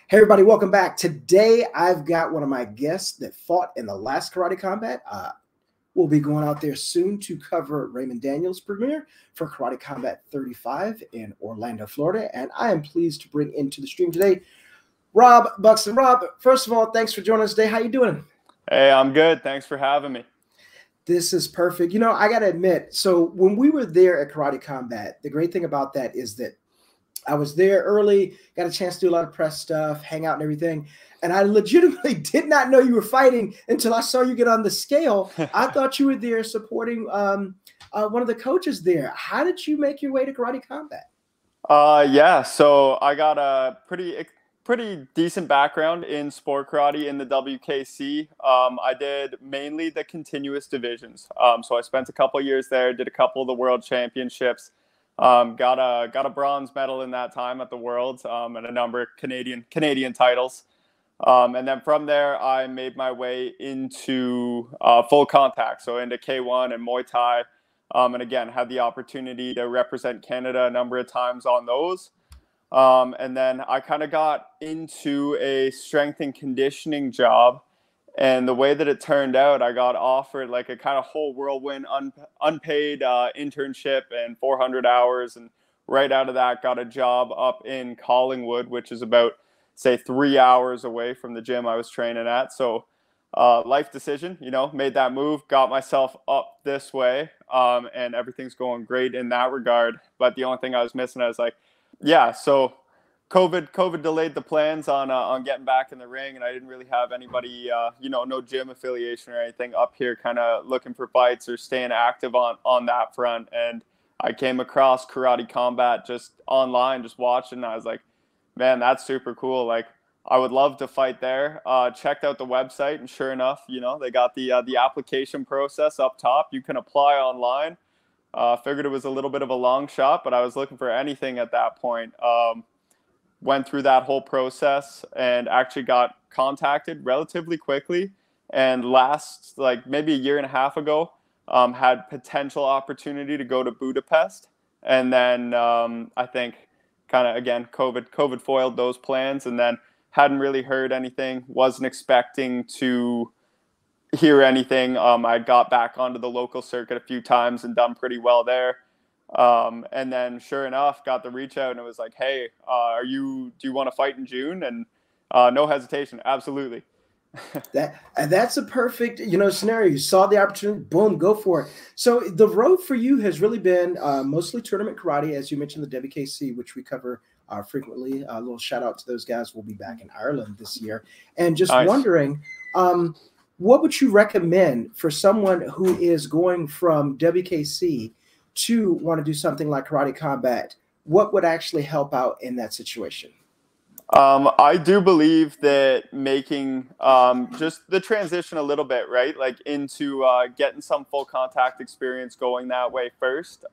Hey everybody, welcome back. Today I've got one of my guests that fought in the last Karate Combat. We'll be going out there soon to cover Raymond Daniels' premiere for Karate Combat 35 in Orlando, Florida. And I am pleased to bring into the stream today Rob Buxton. Rob, first of all, thanks for joining us today. How you doing? Hey, I'm good. Thanks for having me. This is perfect. You know, I got to admit, so when we were there at Karate Combat, the great thing about that is that I was there early, got a chance to do a lot of press stuff, hang out and everything. And I legitimately did not know you were fighting until I saw you get on the scale. I thought you were there supporting one of the coaches there. How did you make your way to Karate Combat? Yeah, so I got a pretty decent background in sport karate in the WKC. I did mainly the continuous divisions. So I spent a couple years there, did a couple of the world championships. Got a bronze medal in that time at the Worlds, and a number of Canadian titles. And then from there, I made my way into full contact, so into K1 and Muay Thai. And again, had the opportunity to represent Canada a number of times on those. And then I kind of got into a strength and conditioning job. And the way that it turned out, I got offered like a kind of whole whirlwind unpaid internship and 400 hours. And right out of that, got a job up in Collingwood, which is about, say, 3 hours away from the gym I was training at. So life decision, made that move, got myself up this way. And everything's going great in that regard. But the only thing I was missing, I was like, yeah, so COVID delayed the plans on getting back in the ring, and I didn't really have anybody, no gym affiliation or anything up here kind of looking for fights or staying active on that front. And I came across Karate Combat just online, just watching, and I was like, man, that's super cool. Like, I would love to fight there. Checked out the website, and sure enough, they got the application process up top. You can apply online. Figured it was a little bit of a long shot, but I was looking for anything at that point. Went through that whole process and actually got contacted relatively quickly. And last, like maybe a year and a half ago, had potential opportunity to go to Budapest. And then I think kind of, again, COVID foiled those plans, and then hadn't really heard anything, wasn't expecting to hear anything. I got back onto the local circuit a few times and done pretty well there. And then sure enough, got the reach out, and it was like, hey, do you want to fight in June? And no hesitation. Absolutely. That's a perfect, scenario. You saw the opportunity, boom, go for it. So the road for you has really been mostly tournament karate, as you mentioned, the WKC, which we cover frequently. A little shout out to those guys. We'll be back in Ireland this year. And just Nice. wondering, what would you recommend for someone who is going from WKC to want to do something like Karate Combat? What would actually help out in that situation? I do believe that making just the transition a little bit, right? Like into getting some full contact experience going that way first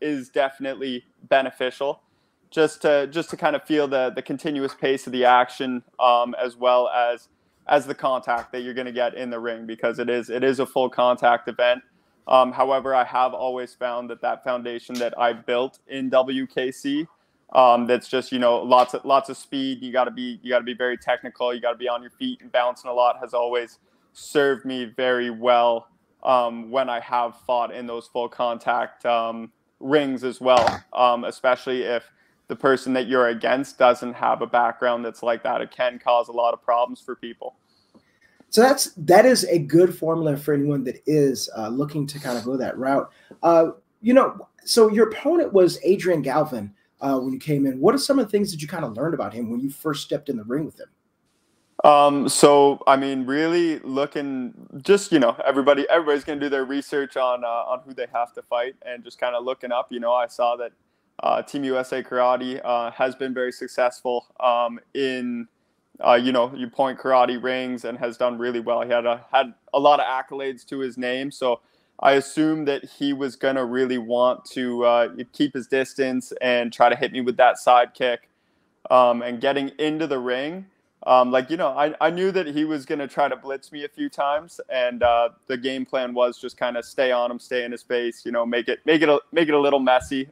is definitely beneficial. Just to kind of feel the continuous pace of the action, as well as the contact that you're going to get in the ring, because it is a full contact event. However, I have always found that foundation that I built in WKC, that's just, lots of speed. You got to be very technical. You got to be on your feet and bouncing a lot, has always served me very well when I have fought in those full contact rings as well, especially if the person that you're against doesn't have a background that's like that. It can cause a lot of problems for people. So that is a good formula for anyone that is looking to kind of go that route. So your opponent was Adrian Galvin when you came in. What are some of the things that you kind of learned about him when you first stepped in the ring with him? So I mean, really looking, just everybody's going to do their research on who they have to fight, and just kind of looking up. I saw that Team USA Karate has been very successful in you point karate rings, and has done really well. He had a lot of accolades to his name, so I assumed that he was going to really want to keep his distance and try to hit me with that side kick. And getting into the ring, I knew that he was going to try to blitz me a few times, and the game plan was just kind of stay on him, stay in his face, make it a little messy,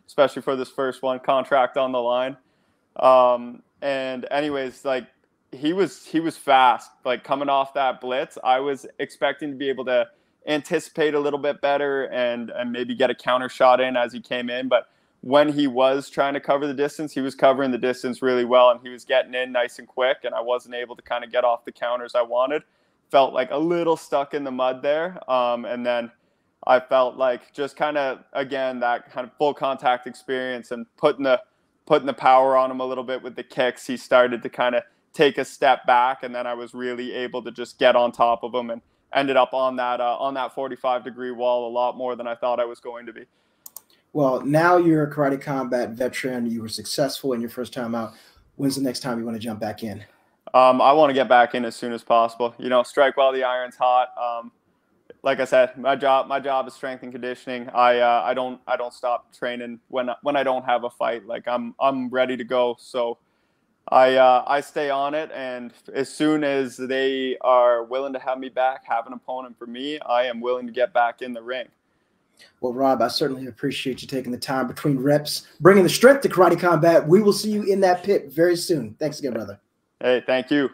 especially for this first one, contract on the line. And anyways, like he was fast, like coming off that blitz. I was expecting to be able to anticipate a little bit better and maybe get a counter shot in as he came in. But when he was trying to cover the distance, he was covering the distance really well, and he was getting in nice and quick, and I wasn't able to kind of get off the counters I wanted. Felt like a little stuck in the mud there. And then I felt like just kind of, again, that kind of full contact experience and putting the power on him a little bit with the kicks, he started to kind of take a step back, and then I was really able to just get on top of him and ended up on that 45-degree wall a lot more than I thought I was going to be. Well, now you're a karate combat veteran. You were successful in your first time out. When's the next time you want to jump back in? I want to get back in as soon as possible. You know, strike while the iron's hot. Like I said, my job is strength and conditioning. I don't stop training when I don't have a fight. Like I'm ready to go. So I stay on it, and as soon as they are willing to have me back, have an opponent for me, I am willing to get back in the ring. Well, Rob, I certainly appreciate you taking the time between reps, bringing the strength to karate combat. We will see you in that pit very soon. Thanks again, brother. Hey, thank you.